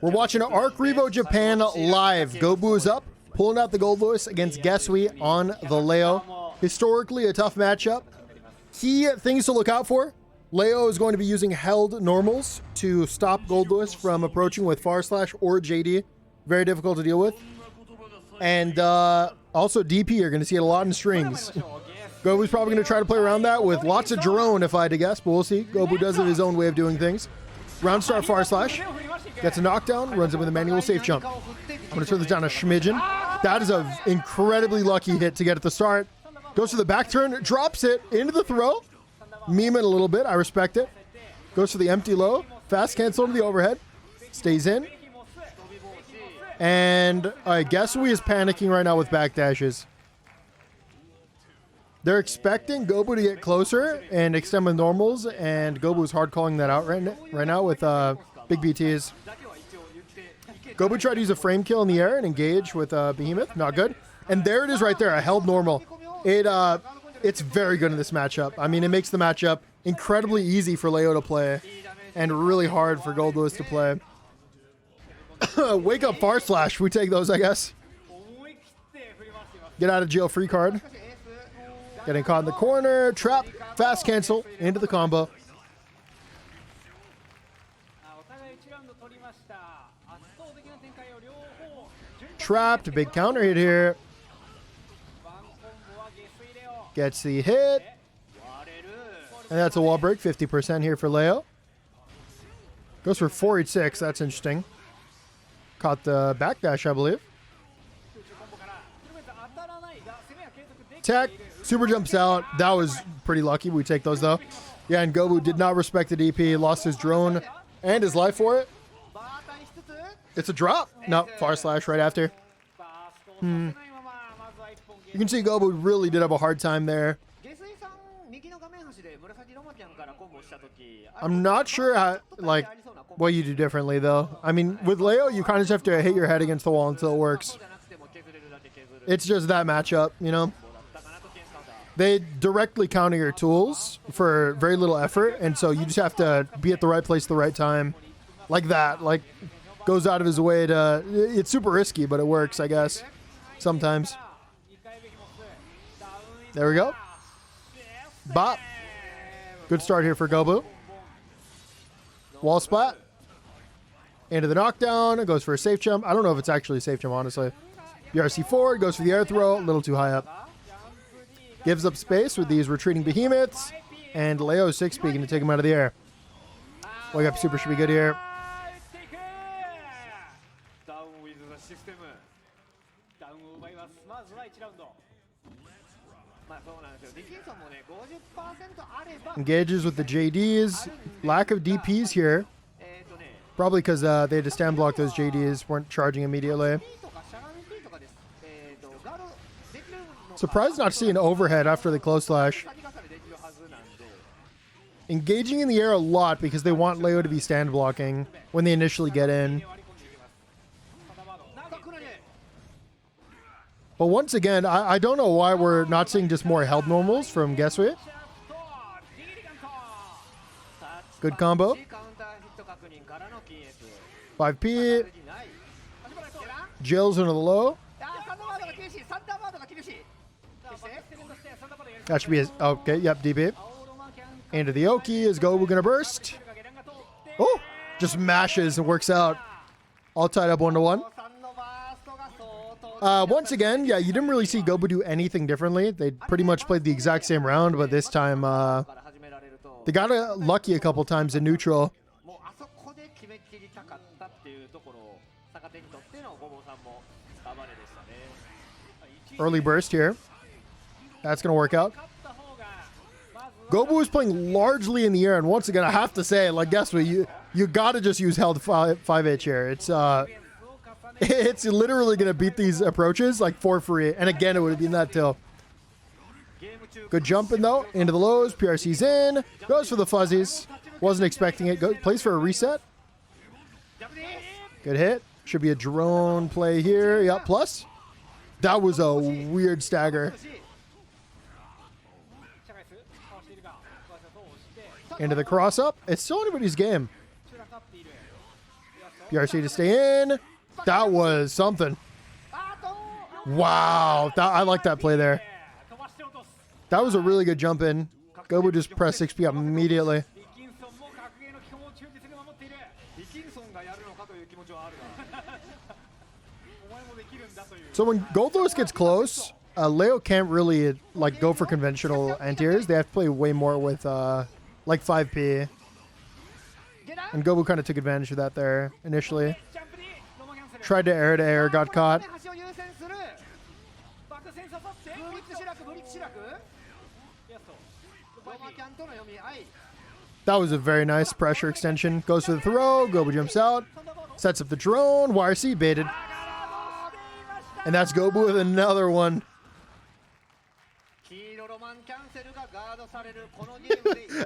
We're watching ArcRevo Japan live. Gobou is up, pulling out the Goldlewis against Gisui on the Leo. Historically, a tough matchup. Key things to look out for. Leo is going to be using held normals to stop Goldlewis from approaching with far slash or JD. Very difficult to deal with. And also DP, you're going to see it a lot in strings. Gobou's probably going to try to play around that with lots of drone, if I had to guess, but we'll see. Gobou does it his own way of doing things. Round start far slash. Gets a knockdown, runs it with a manual safe jump. I'm going to turn this down a schmidgen. That is an incredibly lucky hit to get at the start. Goes to the back turn, drops it into the throw. Meme it a little bit, I respect it. Goes for the empty low, fast cancel to the overhead. Stays in. And I guess Gisui is panicking right now with backdashes. They're expecting Gobou to get closer and extend with normals, and Gobou's hard calling that out right now with big BTs. Gobou tried to use a frame kill in the air and engage with Behemoth. Not good. And there it is right there, a held normal. It's very good in this matchup. I mean, it makes the matchup incredibly easy for Leo to play and really hard for Goldlewis to play. Wake up far slash. We take those, I guess. Get out of jail free card. Getting caught in the corner. Trap. Fast cancel. Into the combo. Trapped. Big counter hit here. Gets the hit. And that's a wall break. 50% here for Leo. Goes for 486. That's interesting. Caught the backdash, I believe. Tech. Super jumps out. That was pretty lucky. We take those, though. Yeah, and Gobou did not respect the DP. Lost his drone and his life for it. It's a drop. No, far slash right after. You can see Gobou really did have a hard time there. I'm not sure how, like, what you do differently, though. I mean, with Leo, you kind of just have to hit your head against the wall until it works. It's just that matchup, you know? They directly counter your tools for very little effort, and so you just have to be at the right place at the right time. Like that. Like, goes out of his way to... It's super risky, but it works, I guess. Sometimes. There we go. Bop. Good start here for Gobou. Wall splat. Into the knockdown. It goes for a safe jump. I don't know if it's actually a safe jump, honestly. BRC forward. Goes for the air throw. A little too high up. Gives up space with these retreating behemoths. And Leo 6-peaking to take him out of the air. Wake up super should be good here. Engages with the JDs. Lack of DPs here. Probably because they had to stand block those JDs. Weren't charging immediately. Surprised not to see an overhead after the close slash. Engaging in the air a lot because they want Leo to be stand blocking when they initially get in. But once again, I don't know why we're not seeing just more held normals from Gisui. Good combo. 5P. Jills into the low. That should be his... Okay, yep, DP. Into the Oki. Is Gobou going to burst? Oh! Just mashes and works out. All tied up 1-1. Once again, yeah, you didn't really see Gobou do anything differently. They pretty much played the exact same round, but this time they got lucky a couple times in neutral. Early burst here. That's going to work out. Gobou is playing largely in the air, and once again, I have to say, like, guess what? You got to just use held 5H here. It's literally going to beat these approaches, like, for free. And again, it would have been that till. Good jumping, though. Into the lows. PRC's in. Goes for the fuzzies. Wasn't expecting it. Plays for a reset. Good hit. Should be a drone play here. Yep, plus. That was a weird stagger. Into the cross up. It's still anybody's game. PRC to stay in. That was something. Wow. I like that play there. That was a really good jump in. Gobou just pressed 6P up immediately. So when Goldlewis gets close, Leo can't really like go for conventional anti-airs. They have to play way more with like 5P. And Gobou kind of took advantage of that there initially. Tried to air, got caught. That was a very nice pressure extension. Goes for the throw. Gobou jumps out. Sets up the drone. YRC baited. And that's Gobou with another one.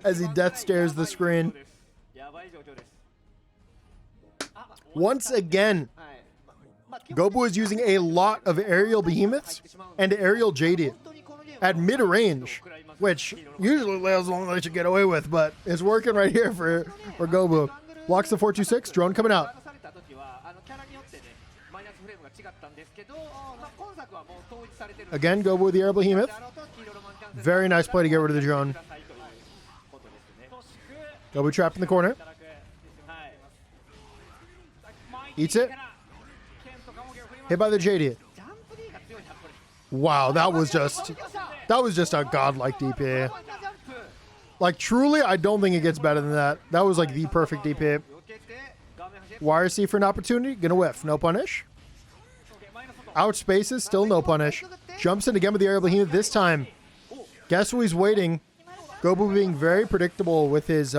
As he death stares the screen. Once again, Gobou is using a lot of aerial behemoths and aerial JD at mid-range, which usually Leo's the only one that should get away with, but it's working right here for Gobou. Blocks the 426, drone coming out. Again, Gobou with the aerial behemoth. Very nice play to get rid of the drone. Gobou trapped in the corner. Eats it. Hit by the JD. Wow, that was just a godlike DP. Like truly, I don't think it gets better than that. That was like the perfect DP. YRC for an opportunity, gonna whiff. No punish. Ouch spaces, still no punish. Jumps in again with the aerial behemoth this time. Guess who he's waiting? Gobou being very predictable with his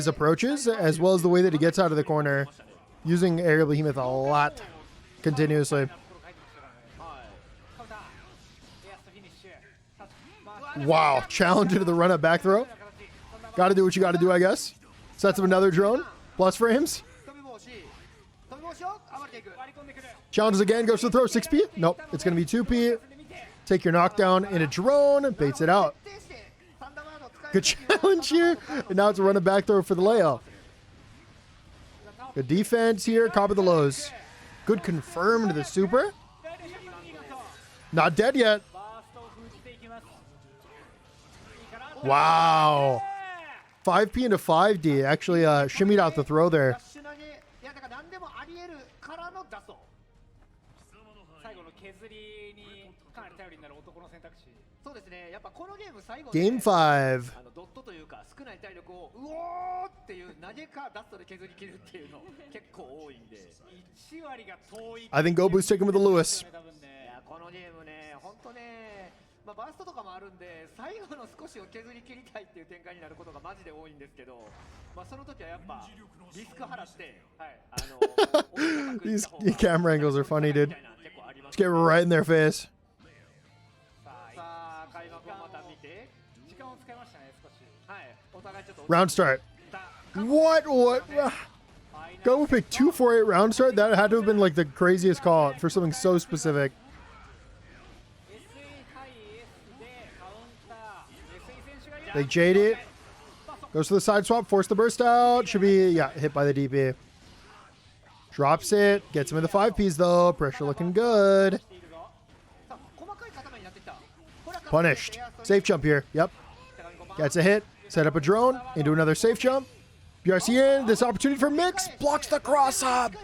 approaches, as well as the way that he gets out of the corner, using aerial behemoth a lot continuously. Wow, challenge into the run up back throw. Got to do what you got to do, I guess. Sets up another drone. Plus frames. Challenges again, goes to the throw. 6P? Nope, it's going to be 2P. Take your knockdown in a drone. Baits it out. Good challenge here. And now it's a run and back throw for the layoff. Good defense here. Copy the lows. Good confirmed the super. Not dead yet. Wow. 5P into 5D. Actually shimmied out the throw there. Game 5. I think Gobou's sticking with the Lewis. These camera angles are funny, dude. Let's get right in their face. Round start. What? Gobou picked 248 round start? That had to have been like the craziest call for something so specific. They jade it. Goes to the side swap, force the burst out. Should be, yeah, hit by the DP. Drops it. Gets him in the 5Ps though. Pressure looking good. Punished. Safe jump here. Yep. Gets a hit. Set up a drone. Into another safe jump. PRC in. This opportunity for mix. Blocks the cross up.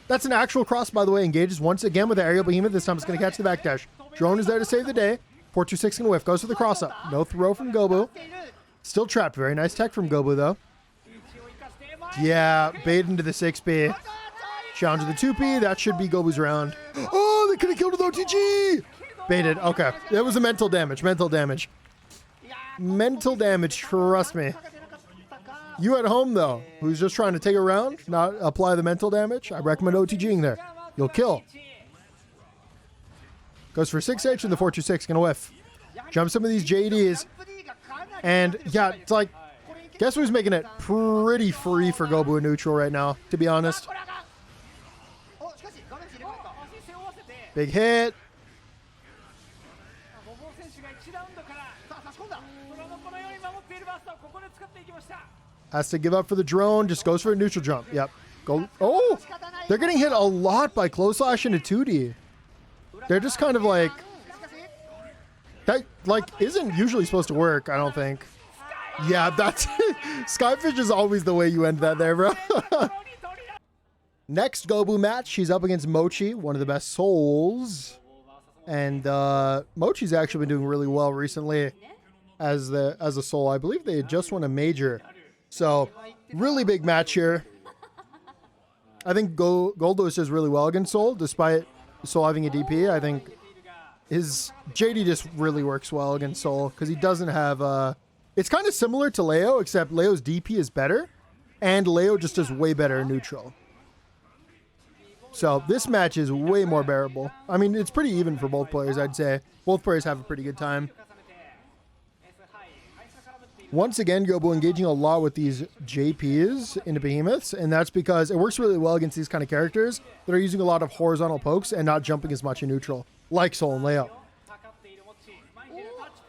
That's an actual cross, by the way. Engages once again with the aerial behemoth. This time it's going to catch the backdash. Drone is there to save the day. 426 can whiff. Goes for the cross up. No throw from Gobou. Still trapped. Very nice tech from Gobou, though. Yeah, bait into the 6P. Challenge to the 2P. That should be Gobou's round. Oh, they could have killed with OTG. Baited. Okay. That was a mental damage. Mental damage. Mental damage. Trust me. You at home, though, who's just trying to take a round, not apply the mental damage, I recommend OTGing there. You'll kill. Goes for 6H and the 426. Gonna whiff. Jump some of these JDs. And yeah, it's like, guess who's making it pretty free for Gobou in neutral right now, to be honest. Big hit. Has to give up for the drone. Just goes for a neutral jump. Yep. Go. Oh, they're getting hit a lot by close slash into 2D. They're just kind of like, that like isn't usually supposed to work, I don't think. Yeah, that's Skyfish is always the way you end that there, bro. Next Gobou match, she's up against Mocchi, one of the best souls. And Mochi's actually been doing really well recently as a soul. I believe they had just won a major. So, really big match here. I think Goldlewis does really well against Soul, despite Soul having a DP. I think his JD just really works well against Soul because he doesn't have... it's kind of similar to Leo, except Leo's DP is better, and Leo just does way better in neutral. So this match is way more bearable. I mean, it's pretty even for both players, I'd say. Both players have a pretty good time. Once again, Gobou engaging a lot with these JPs into behemoths, and that's because it works really well against these kind of characters that are using a lot of horizontal pokes and not jumping as much in neutral, like Soul and Leo.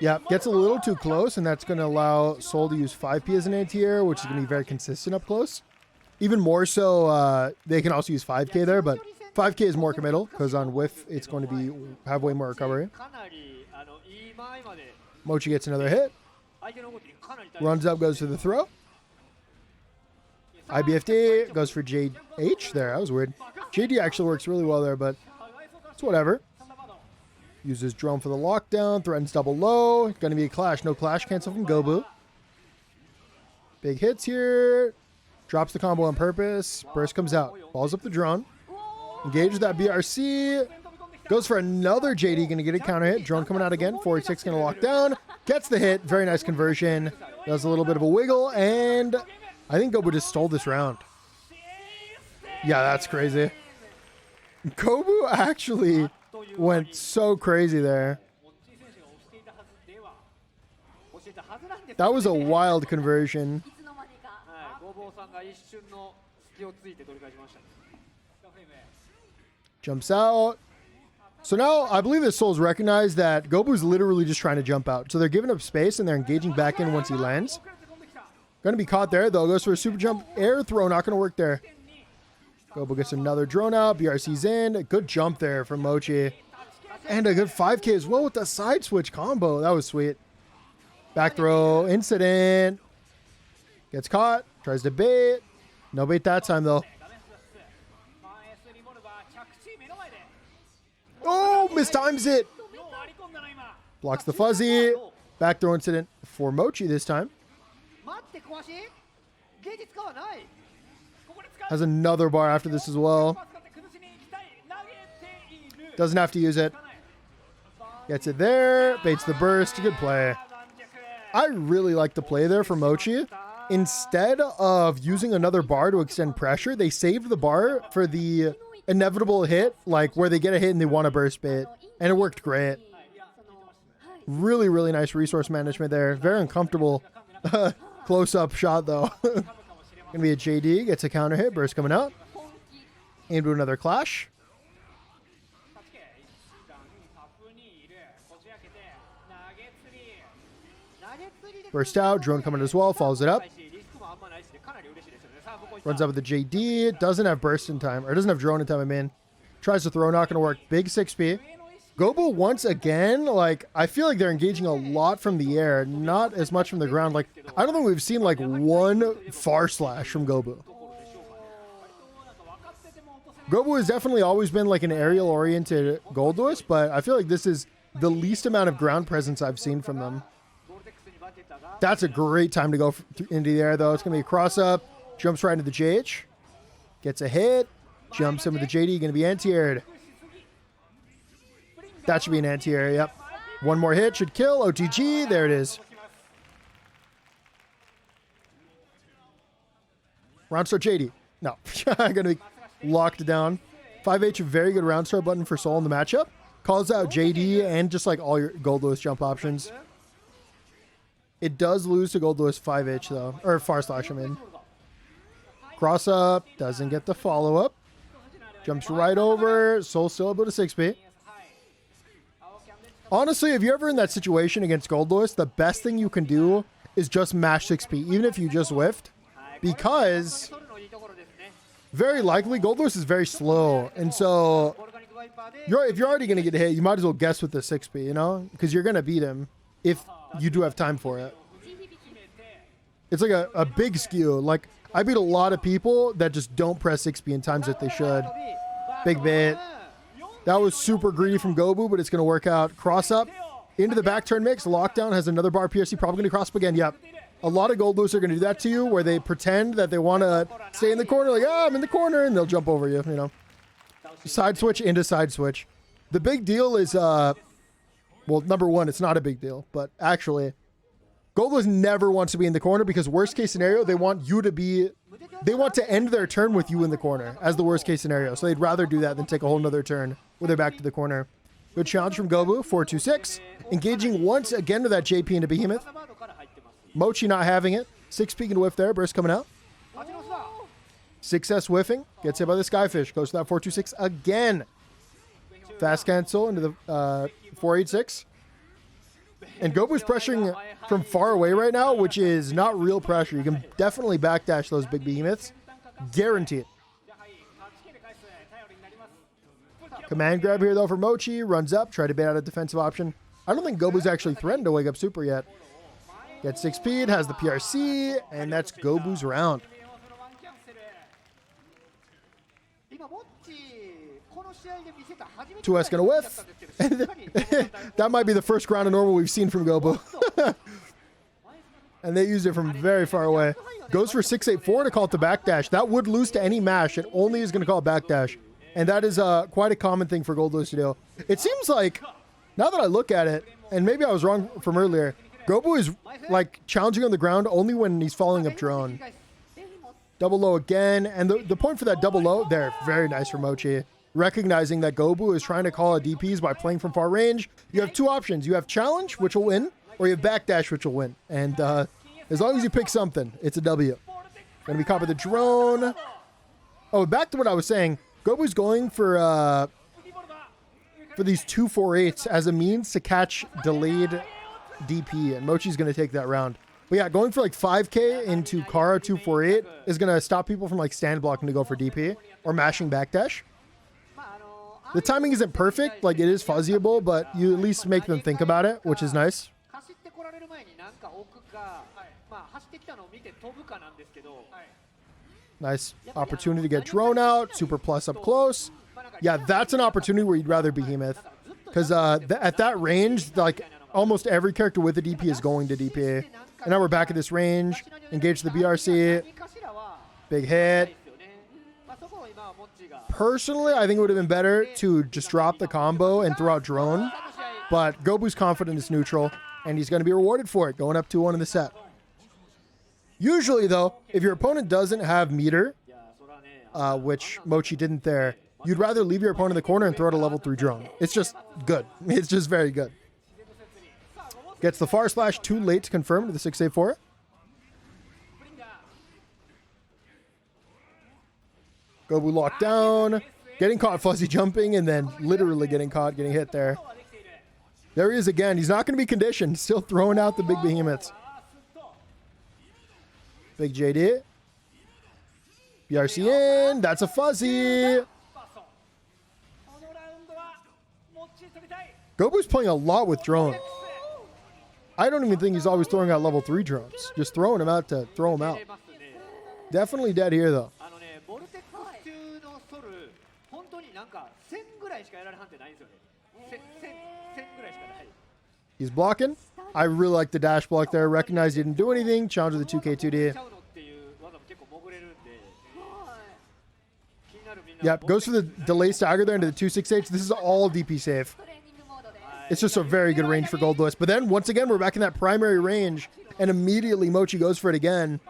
Yeah, gets a little too close, and that's going to allow Soul to use 5P as an anti-air, which is going to be very consistent up close. Even more so, they can also use 5K there, but 5K is more committal, because on whiff, it's going to have way more recovery. Mocchi gets another hit. Runs up, goes for the throw. IBFD goes for JH there. That was weird. JD actually works really well there, but it's whatever. Uses drone for the lockdown. Threatens double low. Going to be a clash. No clash cancel from Gobou. Big hits here. Drops the combo on purpose. Burst comes out. Balls up the drone. Engages that BRC. Goes for another JD. Going to get a counter hit. Drone coming out again. 46 going to lock down. Gets the hit. Very nice conversion. Does a little bit of a wiggle. And I think Gobou just stole this round. Yeah, that's crazy. Gobou actually went so crazy there. That was a wild conversion. Jumps out. So now I believe this Soul's recognized that Gobou's literally just trying to jump out. So they're giving up space and they're engaging back in once he lands. Going to be caught there though. Goes for a super jump air throw. Not going to work there. Gobou gets another drone out. BRC's in. A good jump there from Mocchi. And a good 5K as well with the side switch combo. That was sweet. Back throw. Incident. Gets caught. Tries to bait. No bait that time though. Oh, mistimes it. Blocks the fuzzy. Back throw incident for Mocchi this time. Has another bar after this as well. Doesn't have to use it. Gets it there. Baits the burst. Good play. I really like the play there for Mocchi. Instead of using another bar to extend pressure, they saved the bar for the inevitable hit, like where they get a hit and they want to burst bait. And it worked great. Really, really nice resource management there. Very uncomfortable close-up shot, though. Gonna be a JD. Gets a counter hit. Burst coming out. Into another clash. Burst out. Drone coming as well. Follows it up. Runs up with the JD. Doesn't have burst in time. Or doesn't have drone in time, I mean. Tries to throw. Not going to work. Big 6P. Gobou once again, like, I feel like they're engaging a lot from the air. Not as much from the ground. Like, I don't think we've seen, like, one far slash from Gobou. Gobou has definitely always been, like, an aerial-oriented Goldlewis, but I feel like this is the least amount of ground presence I've seen from them. That's a great time to go into the air, though. It's going to be a cross-up. Jumps right into the JH. Gets a hit. Jumps in with the JD. Going to be anti-aired. That should be an anti-air, yep. One more hit should kill. OTG. There it is. Round start JD. No. Going to be locked down. 5H, a very good round start button for Soul in the matchup. Calls out JD and just like all your Goldlewis jump options. It does lose to Goldlewis 5H though. Or far slash, I mean. Cross up. Doesn't get the follow up. Jumps right over. Soul still able to 6P. Honestly, if you're ever in that situation against Goldlewis, the best thing you can do is just mash 6P. Even if you just whiffed, because very likely Goldlewis is very slow. And so if you're already going to get hit, you might as well guess with the 6P, you know, because you're going to beat him if you do have time for it. It's like a big skew. Like, I beat a lot of people that just don't press 6P in times that they should. Big bait. That was super greedy from Gobou, but it's going to work out. Cross up into the back turn mix. Lockdown has another bar PRC, probably going to cross up again. Yep. A lot of Goldlewis are going to do that to you, where they pretend that they want to stay in the corner, like, I'm in the corner, and they'll jump over you, you know. Side switch into side switch. The big deal is, well, number one, it's not a big deal, but actually, Goldlewis never wants to be in the corner because worst case scenario, they want to end their turn with you in the corner as the worst case scenario. So they'd rather do that than take a whole nother turn with their back to the corner. Good challenge from Gobou, 4-2-6. Engaging once again to that JP into Behemoth. Mocchi not having it. 6P can whiff there. Burst coming out. 6S whiffing. Gets hit by the Skyfish. Goes to that 4-2-6 again. Fast cancel into the 4-8-6. And Gobou's pressuring from far away right now, which is not real pressure. You can definitely backdash those big behemoths. Guaranteed. Command grab here, though, for Mocchi. Runs up. Try to bait out a defensive option. I don't think Gobou's actually threatened to wake up super yet. Gets 6 speed, has the PRC, and that's Gobou's round. 2S gonna whiff. That might be the first ground of normal we've seen from Gobou. And they used it from very far away. Goes for 6-8-4 to call it the backdash. That would lose to any mash. It only is going to call it backdash. And that is quite a common thing for Goldlewis to do. It seems like, now that I look at it, and maybe I was wrong from earlier, Gobou is like challenging on the ground only when he's following up drone. Double low again. And the point for that double low, there, very nice from Mocchi. Recognizing that Gobou is trying to call a DPs by playing from far range. You have two options. You have challenge, which will win, or you have backdash, which will win. And as long as you pick something, it's a W. Gonna be caught with the drone. Oh, back to what I was saying. Gobou's going for these 2-4-8s as a means to catch delayed DP, and Mocchi's gonna take that round. But yeah, going for like 5K into Kara 2-4-8 is gonna stop people from like stand blocking to go for DP or mashing backdash. The timing isn't perfect, like it is fuzzyable, but you at least make them think about it, which is nice. Nice opportunity to get drone out, super plus up close. Yeah, that's an opportunity where you'd rather Behemoth. Because at that range, like almost every character with a DP is going to DP. And now we're back at this range. Engage the BRC. Big hit. Personally, I think it would have been better to just drop the combo and throw out drone. But Gobou's confident is neutral, and he's going to be rewarded for it, going up 2-1 in the set. Usually, though, if your opponent doesn't have meter, which Mocchi didn't there, you'd rather leave your opponent in the corner and throw out a level 3 drone. It's just good. It's just very good. Gets the far slash too late to confirm to the 6-8-4. Gobou locked down, getting caught fuzzy jumping, and then literally getting caught, getting hit there. There he is again. He's not going to be conditioned. Still throwing out the big behemoths. Big JD. BRC in. That's a fuzzy. Gobou's playing a lot with drones. I don't even think he's always throwing out level 3 drones. Just throwing them out to throw them out. Definitely dead here, though. He's blocking. I really like the dash block there. Recognize he didn't do anything. Challenge with the 2K2D. Yep, goes for the delay stagger there into the 2-6-H. This is all DP safe. It's just a very good range for Goldlewis. But then, once again, we're back in that primary range. And immediately, Mocchi goes for it again.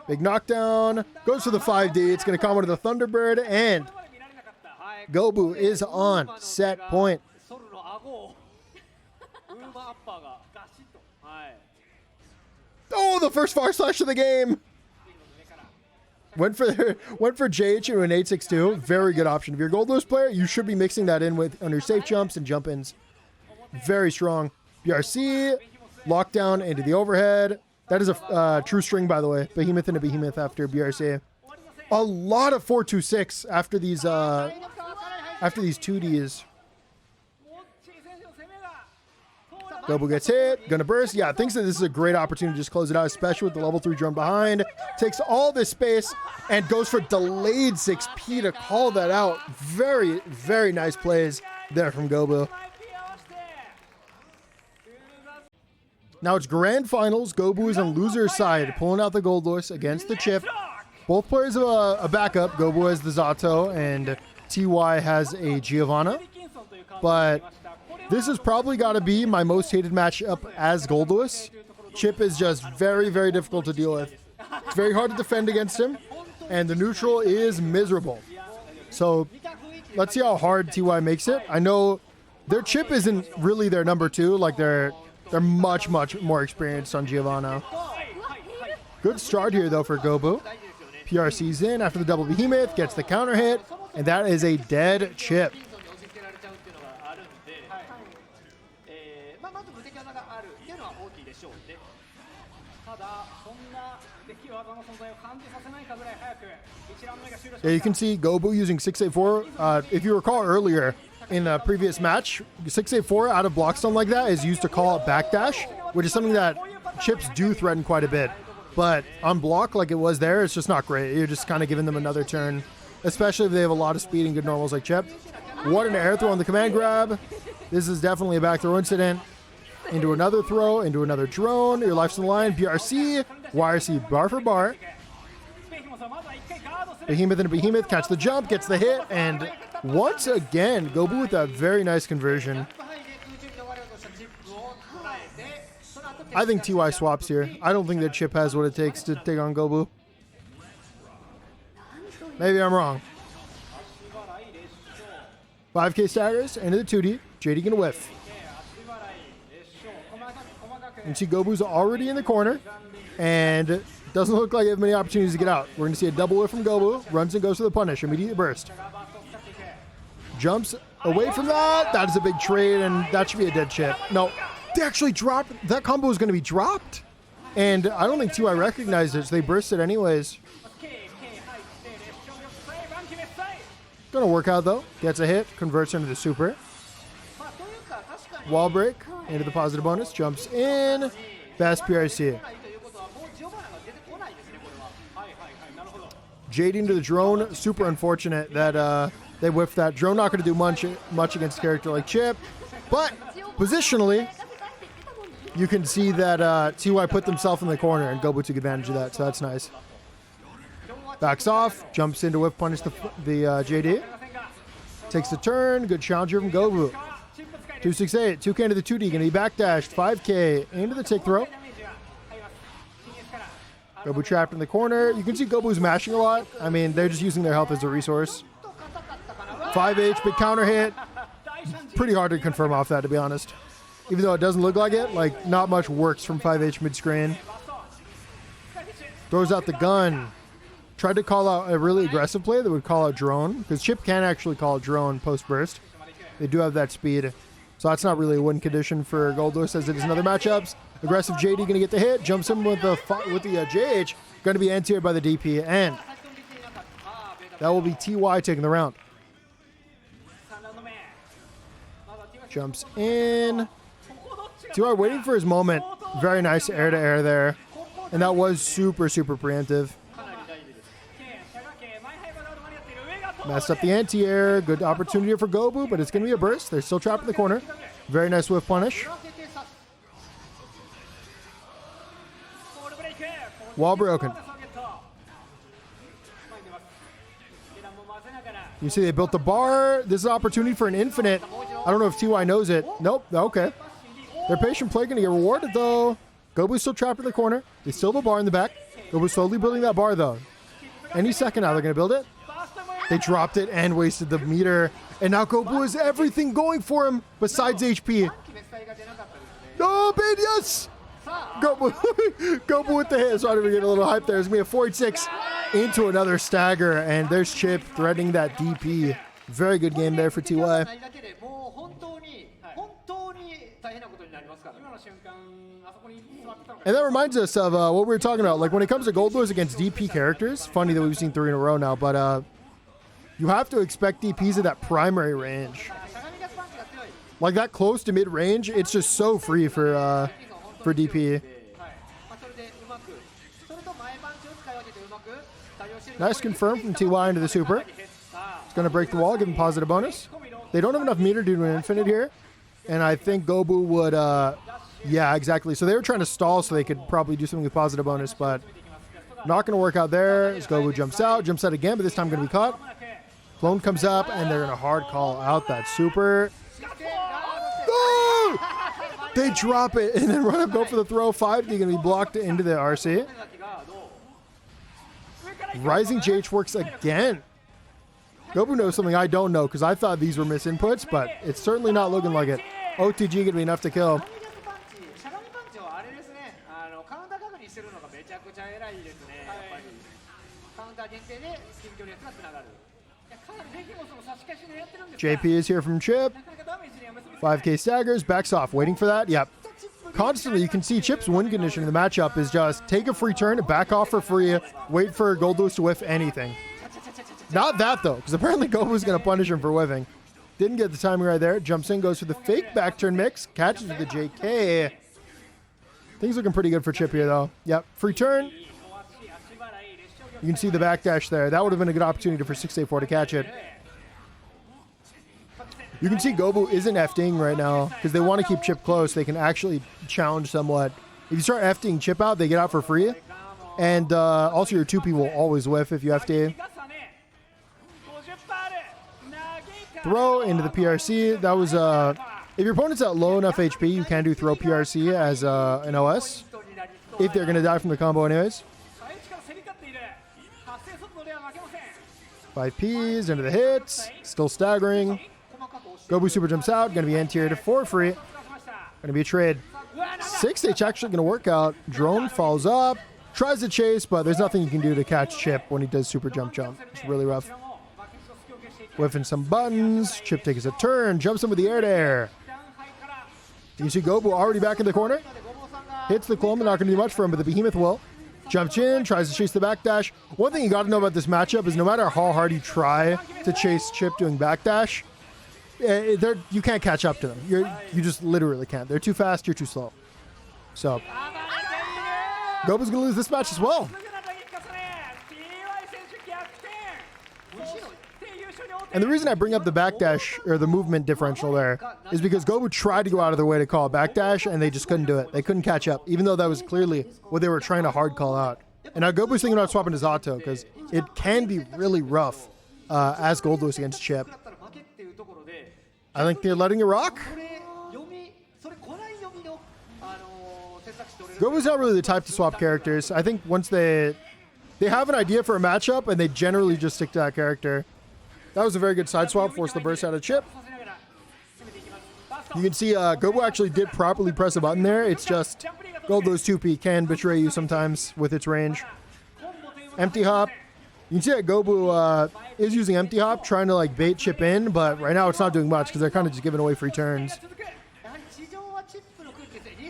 Big knockdown. Goes for the 5D. It's going to come into the Thunderbird. And Gobou is on set point. Oh, the first far slash of the game. Went for JH into an 8-6-2. Very good option. If you're a Goldlewis player, you should be mixing that in with under safe jumps and jump ins. Very strong. BRC, lockdown into the overhead. That is a true string, by the way. Behemoth and a Behemoth after BRC. A lot of 4-2-6 after these 2Ds. Gobou gets hit, gonna burst. Yeah, thinks that this is a great opportunity to just close it out, especially with the level 3 drone behind. Takes all this space and goes for delayed 6P to call that out. Very, very nice plays there from Gobou. Now it's grand finals. Gobou is on loser's side, pulling out the Goldlewis against the Chipp. Both players have a backup. Gobou has the Zato and TY has a Giovanna. But this has probably got to be my most hated matchup as Goldlewis. Chipp is just very, very difficult to deal with. It's very hard to defend against him, and the neutral is miserable. So let's see how hard TY makes it. I know their Chipp isn't really their number 2. Like they're much, much more experienced on Giovanna. Good start here though for Gobou. PRC's in after the double Behemoth, gets the counter hit, and that is a dead Chipp. Yeah, you can see Gobou using 684. If you recall earlier in a previous match, 684 out of block stun like that is used to call out backdash, which is something that Chipps do threaten quite a bit. But on block like it was there, it's just not great. You're just kind of giving them another turn, especially if they have a lot of speed and good normals like Chipp. What an air throw on the command grab. This is definitely a back throw incident. Into another throw, into another drone. Your life's on the line. BRC, YRC bar for bar. Behemoth and a Behemoth catch the jump, gets the hit, and once again, Gobou with that very nice conversion. I think TY swaps here. I don't think that Chipp has what it takes to take on Gobou. Maybe I'm wrong. 5K staggers into the 2D. JD gonna whiff. And see Gobou's already in the corner, and doesn't look like they have many opportunities to get out. We're going to see a double whiff from Gobou. Runs and goes to the punish. Immediate burst. Jumps away from that. That is a big trade, and that should be a dead Chipp. No, they actually dropped. That combo was going to be dropped. And I don't think TY recognized it, so they burst it anyways. Going to work out, though. Gets a hit. Converts into the super. Wall break into the positive bonus. Jumps in. Fast PRC. JD into the drone. Super unfortunate that they whiffed that. Drone not going to do much against a character like Chipp. But positionally, you can see that TY put themselves in the corner and Gobou took advantage of that. So that's nice. Backs off. Jumps into whiff punish the JD. Takes the turn. Good challenger from Gobou. 268. 2K into the 2D. Going to be backdashed. 5K into the tick throw. Gobou trapped in the corner. You can see Gobou's mashing a lot. I mean, they're just using their health as a resource. 5H, big counter hit. Pretty hard to confirm off that, to be honest. Even though it doesn't look like it, like, not much works from 5H mid-screen. Throws out the gun. Tried to call out a really aggressive play that would call out drone, because Chipp can actually call a drone post-burst. They do have that speed. So that's not really a win condition for Goldlewis as it is in other matchups. Aggressive JD going to get the hit. Jumps in with the JH. Going to be anti-aired by the DP. And that will be TY taking the round. Jumps in. TY waiting for his moment. Very nice air-to-air there. And that was super, super preemptive. Messed up the anti-air. Good opportunity for Gobou, but it's going to be a burst. They're still trapped in the corner. Very nice whiff punish. Wall broken. You see they built the bar. This is an opportunity for an infinite. I don't know if TY knows it. Nope. Okay. Their patient play going to get rewarded, though. Gobou's still trapped in the corner. They still have a bar in the back. Gobou's slowly building that bar, though. Any second now, they're going to build it. They dropped it and wasted the meter. And now Gobou has everything going for him besides HP. No, babe, yes! Gobou with the hit. Sorry to get a little hype there. It's going to be a 46 into another stagger. And there's Chipp threatening that DP. Very good game there for TY. And that reminds us of what we were talking about. Like when it comes to Goldlewis against DP characters, funny that we've seen 3 in a row now, but you have to expect DPs at that primary range. Like that close to mid-range, it's just so free for DP. Nice confirm from TY into the super. It's going to break the wall, give him positive bonus. They don't have enough meter due to an infinite here. And I think Gobou would, yeah, exactly. So they were trying to stall so they could probably do something with positive bonus, but not going to work out there as Gobou jumps out again, but this time going to be caught. Clone comes up, and they're going to hard call out that super. Oh! They drop it and then run up, go for the throw. 5D going to be blocked into the RC. Rising JH works again. Gobou knows something I don't know because I thought these were misinputs, but it's certainly not looking like it. OTG going to be enough to kill. JP is here from Chipp. 5k staggers, backs off, waiting for that. Yep. Constantly, you can see Chipp's win condition in the matchup is just take a free turn, back off for free, wait for Goldlewis to whiff anything. Not that, though, because apparently Gobou's going to punish him for whiffing. Didn't get the timing right there. Jumps in, goes for the fake back turn mix, catches with the JK. Things looking pretty good for Chipp here, though. Yep, free turn. You can see the backdash there. That would have been a good opportunity for 684 to catch it. You can see Gobou isn't FDing right now because they want to keep Chipp close. They can actually challenge somewhat. If you start FDing Chipp out, they get out for free. And also your 2P will always whiff if you FD. Throw into the PRC. That was, if your opponent's at low enough HP, you can do throw PRC as an OS. If they're going to die from the combo anyways. 5Ps into the hits. Still staggering. Gobou super jumps out. Going to be N-tiered for free. Going to be a trade. 6H actually going to work out. Drone falls up. Tries to chase, but there's nothing you can do to catch Chipp when he does super jump. It's really rough. Whiffing some buttons. Chipp takes a turn. Jumps him with the air. You see Gobou already back in the corner. Hits the clone, but not going to do much for him, but the Behemoth will. Jumps in, tries to chase the backdash. One thing you got to know about this matchup is no matter how hard you try to chase Chipp doing backdash, you can't catch up to them. You just literally can't. They're too fast, you're too slow. So, Gobou's going to lose this match as well. And the reason I bring up the backdash, or the movement differential there, is because Gobou tried to go out of their way to call a backdash, and they just couldn't do it. They couldn't catch up, even though that was clearly what they were trying to hard call out. And now Gobou's thinking about swapping to Zato, because it can be really rough as Goldlewis against Chipp. I think they're letting it rock. Gobou's not really the type to swap characters. I think once they have an idea for a matchup, and they generally just stick to that character. That was a very good side swap, forced the burst out of Chipp. You can see Gobou actually did properly press a button there. It's just Goldlewis 2P can betray you sometimes with its range. Empty hop. You can see that Gobou is using empty hop, trying to like bait Chipp in, but right now it's not doing much because they're kind of just giving away free turns.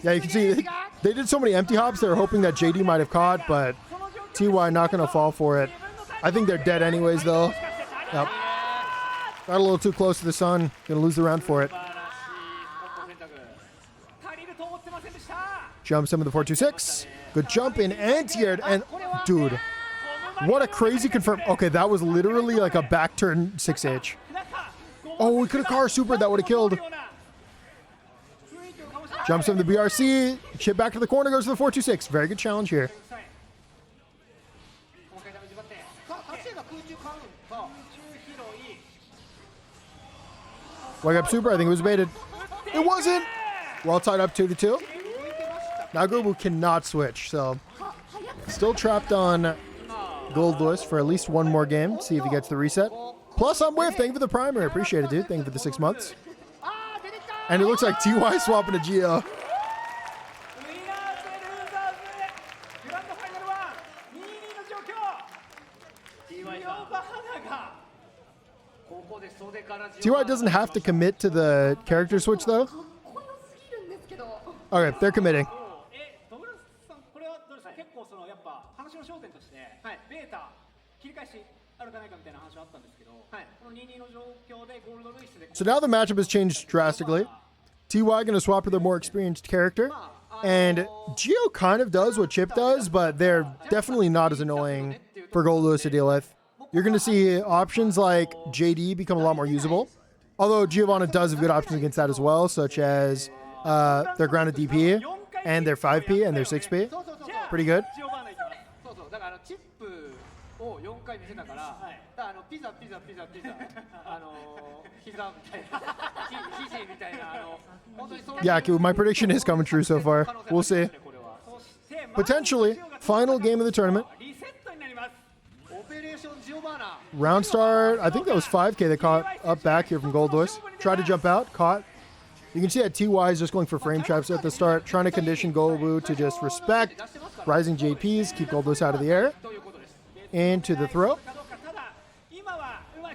Yeah, you can see they did so many empty hops, they were hoping that JD might have caught, but TY not going to fall for it. I think they're dead anyways, though. Yep. Got a little too close to the sun. Gonna lose the round for it. Jumps him with the 426. Good jump in anti-aired. And dude, what a crazy confirm. Okay, that was literally like a back turn 6H. Oh, we could have car super. That would have killed. Jumps him the BRC. Chipp back to the corner. Goes to the 426. Very good challenge here. Wake up super. I think it was baited. It wasn't. Well tied up 2-2. Now Gobou cannot switch, so still trapped on Goldlewis for at least one more game. See if he gets the reset. Plus, I'm with. Thank you for the primer. Appreciate it, dude. Thank you for the 6 months. And it looks like TY swapping to Geo. TY doesn't have to commit to the character switch, though. Okay, they're committing. So now the matchup has changed drastically. TY going to swap with their more experienced character. And Gio kind of does what Chipp does, but they're definitely not as annoying for Goldlewis to deal with. You're going to see options like JD become a lot more usable. Although Giovanna does have good options against that as well, such as their grounded DP and their 5P and their 6P. Pretty good. Yeah, my prediction is coming true so far. We'll see. Potentially, final game of the tournament. Round start, I think that was 5K that caught up back here from Goldlewis. Tried to jump out, caught. You can see that TY is just going for frame traps at the start, trying to condition Gobou to just respect rising JPs, keep Goldlewis out of the air. Into the throw.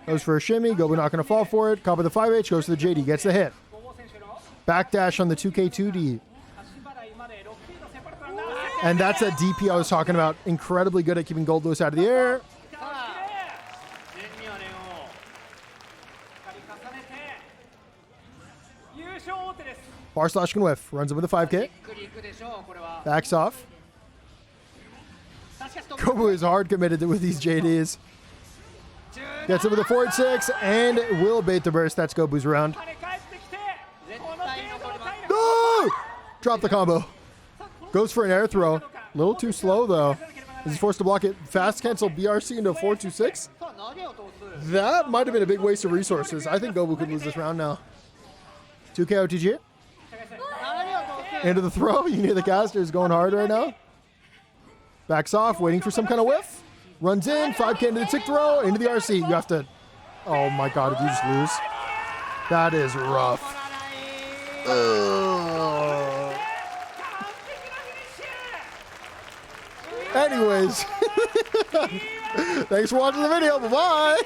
Goes for a shimmy, Gobou not going to fall for it. Copper the 5H, goes to the JD, gets the hit. Backdash on the 2K2D. And that's that DP I was talking about. Incredibly good at keeping Goldlewis out of the air. Bar slash can whiff. Runs him with a 5K. Backs off. Gobou is hard committed with these JDs. Gets him with a 4-6 and will bait the burst. That's Gobou's round. No! Drop the combo. Goes for an air throw. A little too slow though. He's forced to block it. Fast cancel BRC into a 4-2-6. That might have been a big waste of resources. I think Gobou could lose this round now. 2K OTG. Into the throw. You can hear the caster is going hard right now. Backs off, waiting for some kind of whiff. Runs in, 5K into the tick throw, into the RC. You have to... Oh my god, if you just lose. That is rough. Anyways. Thanks for watching the video. Bye-bye.